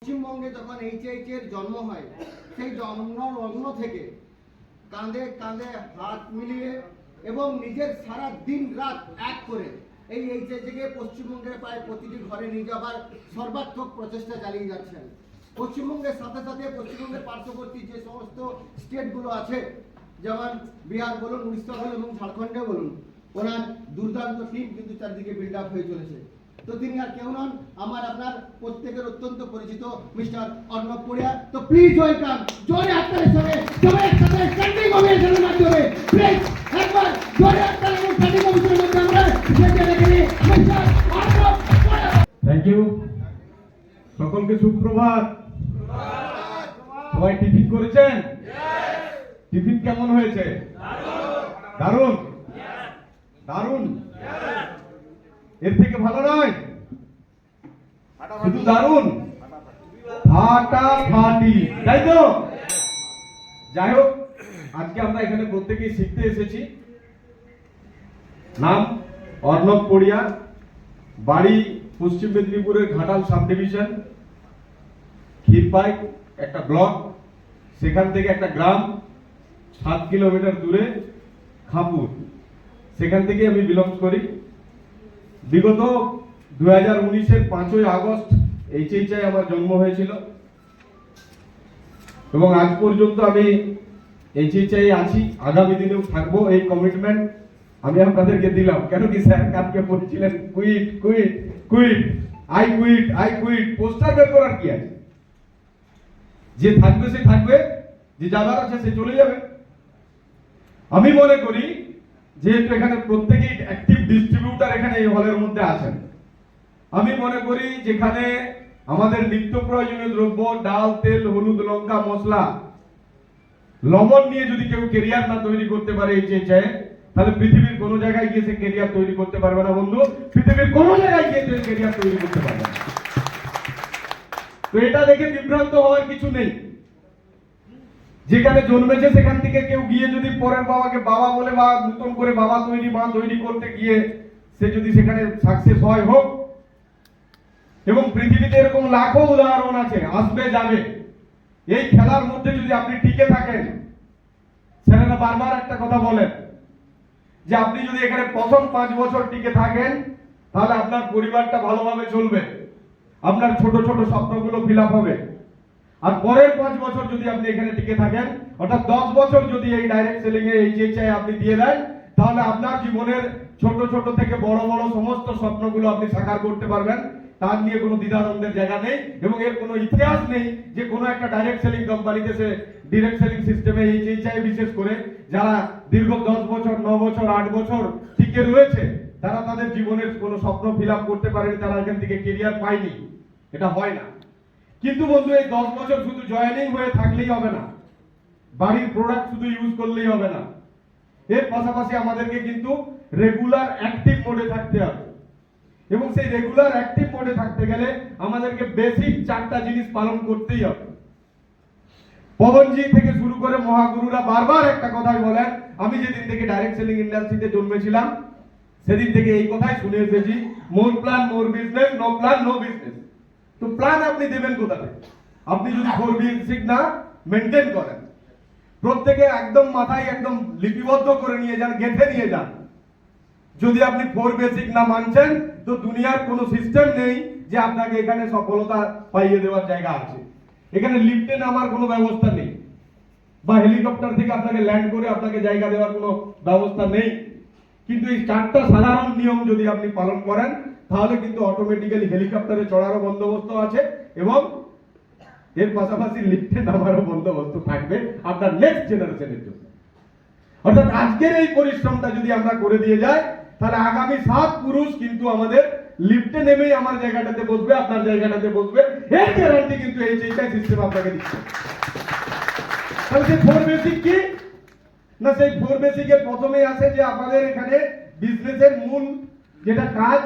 পশ্চিমবঙ্গে যখন এইচএইচ এর জন্ম হয়, সেই জন্মলগ্ন থেকে কাঁধে কাঁধে হাত মিলিয়ে এবং নিজের সারা দিন রাত এক করে এই এইচএইচকে পশ্চিমবঙ্গের প্রায় প্রতিটি ঘরে নিয়ে যাবার সর্বাত্মক প্রচেষ্টা চালিয়ে যাচ্ছেন। পশ্চিমবঙ্গের সাথে সাথে পশ্চিমবঙ্গের পার্শ্ববর্তী যে সমস্ত স্টেটগুলো আছে, যেমন বিহার বলুন, উড়িষ্যা বলুন এবং ঝাড়খণ্ডে বলুন, ওনার দুর্দান্ত টিম কিন্তু চারদিকে বিল্ড আপ হয়ে চলেছে। তো তিনি আর কেউ নন, আমার আপনার প্রত্যেকের অত্যন্ত পরিচিত মিস্টার অর্ণব পড়িয়া। তো প্লিজ ওয়েলকাম জোরে হাততালির সঙ্গে সবাই একসাথে স্ট্যান্ডিং ওভেশনের মাধ্যমে প্লিজ একবার জোরে হাততালি এবং স্ট্যান্ডিং ওভেশনের মধ্যে আমরা স্টেজে রেখে নিই mister Arnab Poria. Thank you. সকলকে সুপ্রভাত। সবাই টিফিন করেছেন? টিফিন কেমন হয়েছে? দারুণ দারুণ, এর থেকে ভালো নয়, শুধু দারুণ, ফাটাফাটি, তাই তো? যাই হোক, আজকে আমরা এখানে প্রত্যেকেই শিখতে এসেছি। নাম অর্ণব পড়িয়া, বাড়ি পশ্চিম মেদিনীপুরের ঘাটাল সাব ডিভিশন, ক্ষীরপাই একটা ব্লক, সেখান থেকে একটা গ্রাম 7 কিলোমিটার দূরে খাপুর, সেখান থেকে আমি বিলংস করি। বিগত 2019-এর 5ই আগস্ট এইচএইচআই আমার জন্ম হয়েছিল এবং আজ পর্যন্ত আমি এইচএইচআই আছি, আগামী দিনেও থাকবো। এই কমিটমেন্ট আমি আপনাদেরকে দিলাম। কেন কি স্যার কালকে বলছিলেন quit quit quit, I quit I quit, poster বের করার কি আছে? যে থাকবে সে থাকবে, যে যাবার আছে সে চলে যাবে। আমি মনে করি যেহেতু এখানে প্রত্যেকেই অ্যাক্টিভ ডিস্ট্রিবিউটার এখানে এই হলের মধ্যে আছেন, আমি মনে করি যেখানে আমাদের নিত্য প্রয়োজনীয় দ্রব্য ডাল, তেল, হলুদ, লঙ্কা, মশলা, লবণ নিয়ে যদি কেউ কেরিয়ার না তৈরি করতে পারে এইচএইচআই, তাহলে পৃথিবীর কোনো জায়গায় গিয়ে সে কেরিয়ার তৈরি করতে পারবে না বন্ধু। পৃথিবীর কোনো জায়গায় গিয়ে সে কেরিয়ার তৈরি করতে পারবে না। তো এটা দেখে বিভ্রান্ত হওয়ার কিছু নেই। যেখানে জন্মেছে সেখান থেকে কেউ গিয়ে যদি পরের বাবাকে বাবা বলে বা নতুন করে বাবা তৈরি মা তৈরি করতে গিয়ে সে যদি সেখানে সাকসেস হয়, হোক। এবং পৃথিবীতে এরকম লাখো উদাহরণ আছে, আসবে যাবে। এই খেলার মধ্যে যদি আপনি টিকে থাকেন, ছেলেরা বারবার একটা কথা বলেন যে আপনি যদি এখানে প্রথম 5 বছর টিকে থাকেন, তাহলে আপনার পরিবারটা ভালোভাবে চলবে, আপনার ছোট ছোট স্বপ্নগুলো ফিল আপ হবে। আর পরের 5 বছর যদি আপনি এখানে টিকে থাকেন, অর্থাৎ 10 বছর যদি এই ডাইরেক্ট সেলিং এ এইচএইচআই আপনি দিয়ে দেন, তাহলে আপনার জীবনের ছোট ছোট থেকে বড় বড় সমস্ত স্বপ্নগুলো আপনি সাকার করতে পারবেন। তার নিয়ে কোনো দ্বিধাদ্বন্দ্বের জায়গা নেই এবং এর কোনো ইতিহাস নেই যে কোনো একটা ডাইরেক্ট সেলিং কোম্পানিতে সে ডাইরেক্ট সেলিং সিস্টেমে এইচএইচআই বিশেষ করে যারা দীর্ঘ 10 বছর 9 বছর 8 বছর টিকে রয়েছে, তারা তাদের জীবনের কোনো স্বপ্ন ফিল আপ করতে পারেনি, তারা এখান থেকে কেরিয়ার পায়নি। এটা হয় না। কিন্তু বন্ধু, এই 10 বছর শুধু জয়েনিং হয়ে থাকলেই হবে না, বাড়ির প্রোডাক্ট শুধু ইউজ করলেই হবে না। এর পাশাপাশি আমাদেরকে কিন্তু রেগুলার অ্যাক্টিভ মোডে থাকতে হবে এবং সেই রেগুলার অ্যাক্টিভ মোডে থাকতে গেলে আমাদেরকে বেসিক 4টা জিনিস পালন করতেই হবে। পবনজি থেকে শুরু করে মহাগুরুরা বারবার একটা কথাই বলেন, আমি যেদিন থেকে ডাইরেক্ট সেলিং ইন্ডাস্ট্রিতে জন্মেছিলাম সেদিন থেকে এই কথাই শুনে এসেছি, more plan more business, no plan no business. তো প্ল্যান আপনি দেবেন কোথা থেকে? আপনি যদি 4 বেসিক না মেনটেন করেন, প্রত্যেকে একদম মাথায় একদম লিপিবদ্ধ করে নিয়ে যান, গেঁথে নিয়ে যান। যদি আপনি 4 বেসিক না মানছেন, তো দুনিয়ার কোনো সিস্টেম নেই যে আপনাকে এখানে সফলতা পাইয়ে দেওয়ার জায়গা আছে। এখানে লিফটে নামার কোনো ব্যবস্থা নেই বা হেলিকপ্টার থেকে আপনাকে ল্যান্ড করে আপনাকে জায়গা দেওয়ার কোনো ব্যবস্থা নেই। কিন্তু এই 4টা সাধারণ নিয়ম যদি আপনি পালন করেন, তাহলে কিন্তু অটোমেটিক্যালি হেলিকপ্টারে চড়ারও বন্দোবস্ত আছে এবং এর পাশাপাশি লিফটে নামারও বন্দোবস্ত থাকবে আপনার নেক্সট জেনারেশনের জন্য। অর্থাৎ আজকের এই পরিশ্রমটা যদি আমরা করে দিয়ে যাই, তাহলে আগামী 7 পুরুষ কিন্তু আমাদের লিফটে নেমেই আমার জায়গাটাতে বসবে, আপনার জায়গাটাতে বসবে। এই গ্যারান্টি কিন্তু এইচএইচআই সিস্টেম আপনাকে দিচ্ছে। তাহলে সেই 4 বেসিক কি না, সেই 4 বেসিকের প্রথমেই আসে যে আপনাদের এখানে বিজনেসের মূল যেটা কাজ,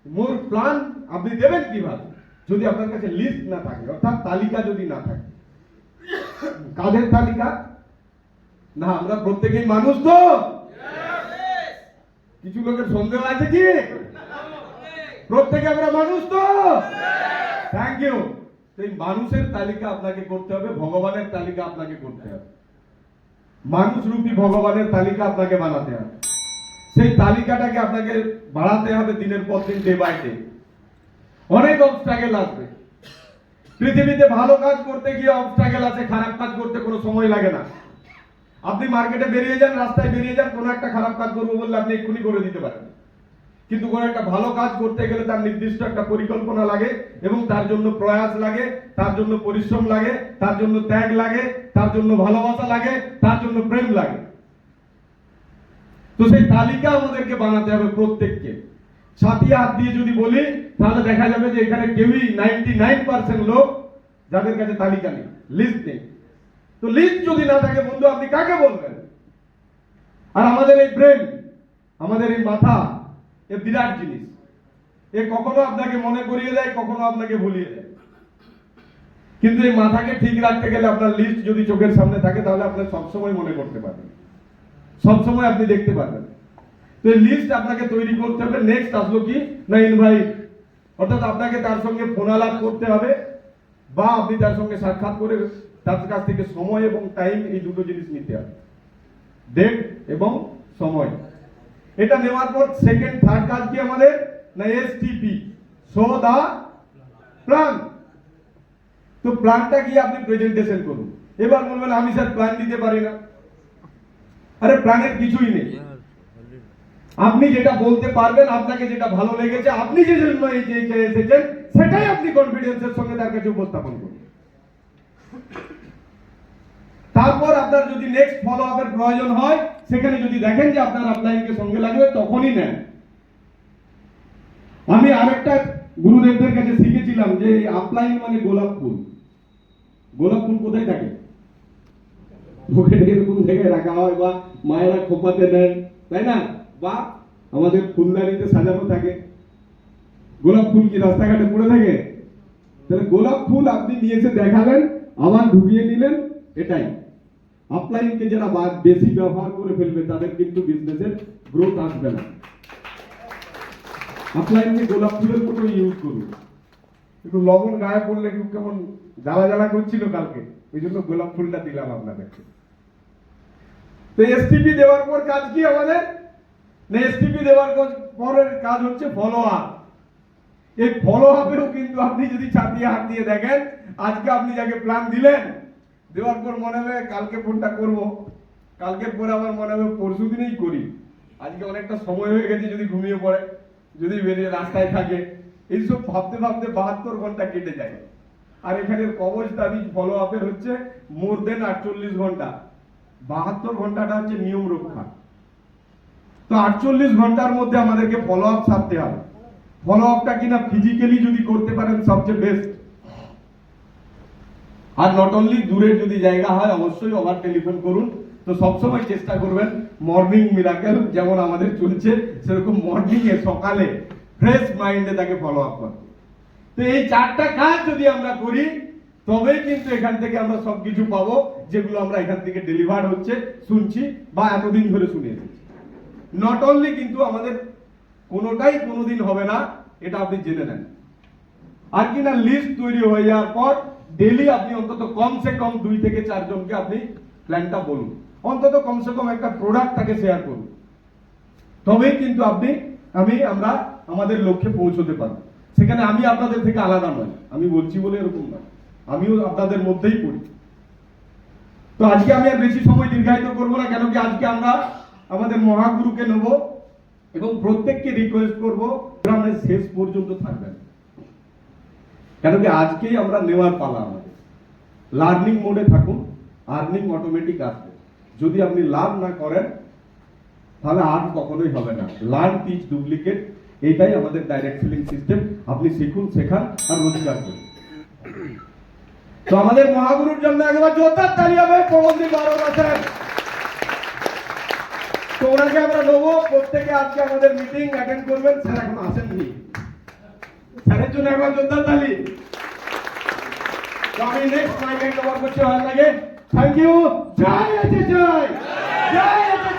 মোর প্ল্যান আপনি দেবেন কিভাবে, যদি আপনার কাছে লিস্ট না থাকে, অর্থাৎ তালিকা যদি না থাকে। কাদের তালিকা? না, আমরা প্রত্যেকেই মানুষ তো, কিছু লোকের সন্দেহ আছে কি? প্রত্যেকে আমরা মানুষ তো। Thank you. তো এই মানুষের তালিকা আপনাকে করতে হবে, ভগবানের তালিকা আপনাকে করতে হবে। মানুষ রূপী ভগবানের তালিকা আপনাকে বানাতে হবে। সেই তালিকাটাকে আপনাকে বাড়াতে হবে দিনের পর দিন, ডে বাই ডে। অনেক অবস্ট্রাগল আসবে পৃথিবীতে। ভালো কাজ করতে গিয়ে অবস্ট্রাগল আছে, খারাপ কাজ করতে কোনো সময় লাগে না। আপনি মার্কেটে বেরিয়ে যান, রাস্তায় বেরিয়ে যান, কোনো একটা খারাপ কাজ করবো বললে আপনি এক্ষুনি করে দিতে পারেন। কিন্তু কোনো একটা ভালো কাজ করতে গেলে তার নির্দিষ্ট একটা পরিকল্পনা লাগে এবং তার জন্য প্রয়াস লাগে, তার জন্য পরিশ্রম লাগে, তার জন্য ত্যাগ লাগে, তার জন্য ভালোবাসা লাগে, তার জন্য প্রেম লাগে। তো সেই তালিকা আমাদেরকে বানাতে হবে প্রত্যেককে। ছাতিয়ে হাত দিয়ে যদি বলি তাহলে দেখা যাবে যে এখানে কেউই 99% লোক যাদের কাছে তালিকা নেই, লিস্ট নেই। তো লিস্ট যদি না থাকে বন্ধু, আপনি কাকে বলবেন? আর আমাদের এই ব্রেন, আমাদের এই মাথা, এ বিরাট জিনিস। এ কখনো আপনাকে মনে করিয়ে দেয়, কখনো আপনাকে ভুলিয়ে দেয়। কিন্তু এই মাথাকে ঠিক রাখতে গেলে আপনার লিস্ট যদি চোখের সামনে থাকে তাহলে আপনি সবসময় মনে করতে পারবেন, সবসময় আপনি দেখতে পারবেন। তো এই লিস্ট আপনাকে তৈরি করতে হবে। নেক্সট আসলো কি না, ইনভাইট। অর্থাৎ আপনাকে তার সঙ্গে ফোনালাপ করতে হবে, বা আপনি তার সঙ্গে সাক্ষাৎ করে তার কাছ থেকে সময় এবং টাইম, এই দুটো জিনিস নিতে হবে, ডেট এবং সময়। এটা নেওয়ার পর সেকেন্ড থার্ড কাজ কি আমাদের না, এসটিপি, শো দা প্ল্যান। তো প্ল্যানটা কি আপনি প্রেজেন্টেশন করুন। এবার বলবেন আমি স্যার প্ল্যান দিতে পারি না। আরে প্ল্যানের কিছুই নেই। আপনি যেটা বলতে পারবেন, আপনাকে যেটা ভালো লেগেছে, আপনি যে জন্য এই যে এসেছেন, সেটাই আপনি কনফিডেন্সের সঙ্গে তার কাছে উপস্থাপন করুন। তারপর আপনার যদি নেক্সট ফলো আপের প্রয়োজন হয়, সেখানে যদি দেখেন যে আপনার আপলাইনকে সঙ্গে লাগবে, তখনই নেন। আমি আরেকটা গুরুদেবদের কাছে শিখেছিলাম যে আপলাইন মানে গোলাপ ফুল। গোলাপ ফুল কোথায় থাকে? পকেটে এরকম জায়গায় রাখা হয়, বা মায়েরা খোপাতে নেন, তাই না? বা আমাদের ফুলদানিতে সাজানো থাকে। গোলাপ ফুল কি রাস্তাঘাটে পড়ে থাকে? তাহলে গোলাপ ফুল আপনি নিয়ে এসে দেখালেন, আবার ঢুকিয়ে নিলেন, এটাই। আপলাইনকে যারা বেশি ব্যবহার করে ফেলবে তাদের কিন্তু বিজনেসের গ্রোথ আসবে না। আপলাইনকে গোলাপ ফুলের মতো ইউজ করুন। একটু লবণ গায়ে পড়লে একটু কেমন জ্বালা জ্বালা করছিল কালকে, ওই জন্য গোলাপ ফুলটা দিলাম আপনাদেরকে। তো এসটিপি দেওয়ার পর কাজ কি আমাদের? না, এসটিপি দেওয়ার পরের কাজ হচ্ছে ফলো আপ। এই ফলো আপেও কিন্তু আপনি যদি ছাতিয়ে হাত দিয়ে দেখেন, আজকে আপনি যাকে প্ল্যান দিলেন, দেওয়ার পর মনে হবে কালকে ফোনটা করব, কালকের পরে আবার মনে হবে পরশু দিনেই করি। আজকে অনেকটা সময় হয়ে গেছে, যদি ঘুমিয়ে পড়ে, যদি বেরিয়ে রাস্তায় থাকে, এইসব ভাবতে ভাবতে 72 ঘন্টা কেটে যায়। আর এখানের কবচদারি ফলো আপের হচ্ছে মোর দেন 48 ঘন্টা। 72 ঘন্টাটা হচ্ছে নিয়ম রক্ষা। তো 48 ঘন্টার মধ্যে আমাদেরকে ফলো আপ সারতে হবে। ফলো আপটা কিনা ফিজিক্যালি যদি করতে পারেন সবচেয়ে বেস্ট। আর নট অনলি দূরের যদি জায়গা হয়, অবশ্যই ওভার টেলিফোন করুন। তো সবসময় চেষ্টা করবেন মর্নিং মিরাকেল যেমন আমাদের চলছে, সেরকম মর্নিং এ সকালে ফ্রেশ মাইন্ডে তাকে ফলো আপ করতে। তো এই 4টা কাজ যদি আমরা করি, তবেই কিন্তু এখান থেকে আমরা সবকিছু পাবো, যেগুলো আমরা এখান থেকে ডেলিভার হচ্ছে, শুনছি, বা এতদিন ধরে শুনে এসেছি। নট অনলি কিন্তু আমাদের কোনোটাই কোনোদিন হবে না, এটা আপনি জেনে নেন। আর কি না, লিস্ট তৈরি হয়ে যাওয়ার পর ডেইলি আপনি অন্তত কমসে কম 2 থেকে 4 জনকে আপনি প্ল্যানটা বলুন, অন্তত কমসে কম একটা প্রোডাক্ট তাকে শেয়ার করুন। তবেই কিন্তু আমরা আমাদের লক্ষ্যে পৌঁছতে পারবো। সেখানে আমি আপনাদের থেকে আলাদা নয়, আমি বলছি বলে এরকম নয়, আমিও আপনাদের মধ্যেই পড়ি। তো আজকে আমি আর বেশি সময় দীর্ঘায়িত করবো না, কেন কি আজকে আমরা আমাদের মহাগুরুকে নেব এবং প্রত্যেককে রিকোয়েস্ট করবো গ্রামের শেষ পর্যন্ত থাকবেন। কেন কি আজকেই আমরা নেওয়ার পালা আমাদের। লার্নিং মোডে থাকুন, আর্নিং অটোমেটিক আসবে। যদি আপনি লাভ না করেন তাহলে আর্ন কখনোই হবে না। লার্ন, টিচ, ডুপ্লিকেট, এইটাই আমাদের ডাইরেক্ট সেলিং সিস্টেম। আপনি শিখুন, শেখান আর রোজগার করুন। তো আমাদের মহাগুরুর জন্য একবার জোরদার তালি হবে। প্রবন্ধী বারো আছেন, তো ওনাকে আমরা নেবো। প্রত্যেকে আজকে আমাদের মিটিং অ্যাটেন্ড করবেন। স্যার এখন আসেননি, স্যারের জন্য একবার জোরদার তালি। তো আমি নেক্সট মাইক হ্যান্ড ওভার করছি আপনাকে। Thank you. জয় জয় জয় জয়।